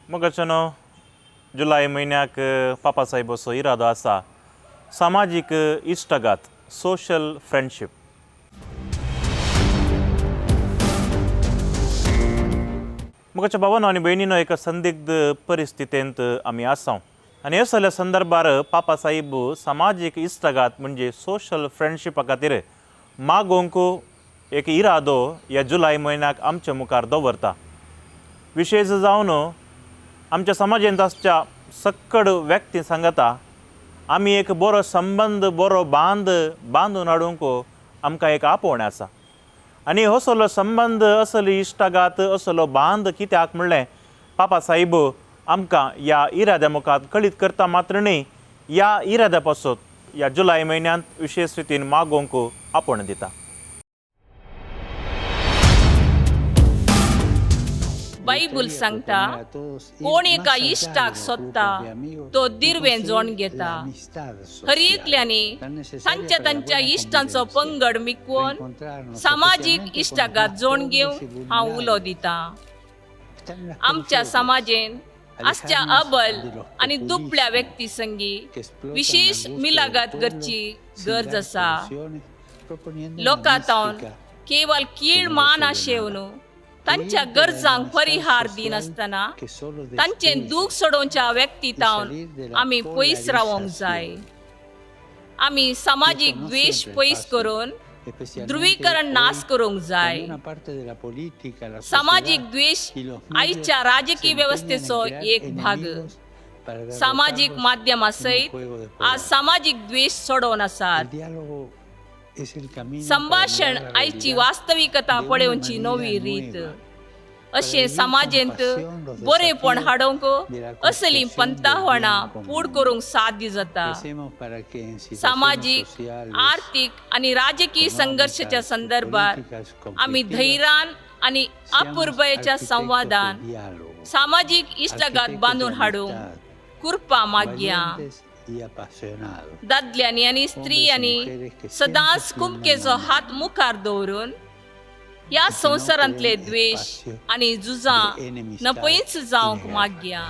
मगचनो जुलय म्हयन्याक पापा साहेबाचो इरादो आसा सामाजीक इश्टगात सोशल फ्रेंडशीप. मगच्या बाबांनो आनी भयणीनो एका संदिग्ध परिस्थितींत आमी आसा आनी ह्या सगळ्या संदर्भार पापा साहेब सामाजीक इश्टगात म्हणजे सोशल फ्रेंडशिपा खातीर मागोवंक एक इरादो ह्या जुलय म्हयन्याक आमच्या मुखार दवरता. विशेश जावन आमच्या समाजांत आसच्या सक्कड व्यक्ती सांगता आमी एक बरो संबंध बरो बांदून हाडूंक आमकां एक आपोवणें आसा. आनी असलो संबंध असली इश्टगात असलो बांद कित्याक म्हणलें पापा साहेब आमकां ह्या इराद्या मुखार कळीत करता मात्र न्ही, ह्या इराद्या पासत ह्या जुलय म्हयन्यांत विशेश रितीन मागोवंक आपोवणें दिता. बायबल सांगता कोण एका इश्टाक सोदता तो दिर्वेन जोड घेता. हर एकल्यानी तांच्या इश्टांचो पंगड मिकवून सामाजीक इश्टागात जोड घेवन हांव उलो दिता. आमच्या समाजेन आसच्या अबल आनी दुबळ्या व्यक्ती संगी विशेष मिलागात करची गरज आसा. लोकांतावन केवळ कीळ मान आशेवन तांच्या गरजांक परिहार दिनासतना तांचे दूख सोडोवच्या व्यक्तीतावन आमी पयस रावंक जाय. आमी सामाजीक द्वेष पयस करून ध्रुवीकरण नाश करूंक जाय. सामाजीक द्वेष आयच्या राजकीय वेवस्थेचो एक भाग. सामाजीक माध्यमां सयत आज सामाजीक द्वेष सोडोवन आसात. संभाषण आयची वास्तविकता पळोवची नवी रीत. अशें समाजेंत बरेपण हाडोवंक असली पंथावणां फूड करूंक साध्य जाता. सामाजीक आर्थीक आनी राजकीय संघर्शाच्या संदर्भात आमी धैर्यान आनी अपुर्बेच्या संवादान सामाजीक इश्टगात बांदून हाडूंक कृपा मागया. दादल्यांनी आनी स्त्रियांनी सदांच कुमकेचो हात मुखार दवरून ह्या संवसारांतले द्वेष आनी झुजां नपयींच जावंक मागया.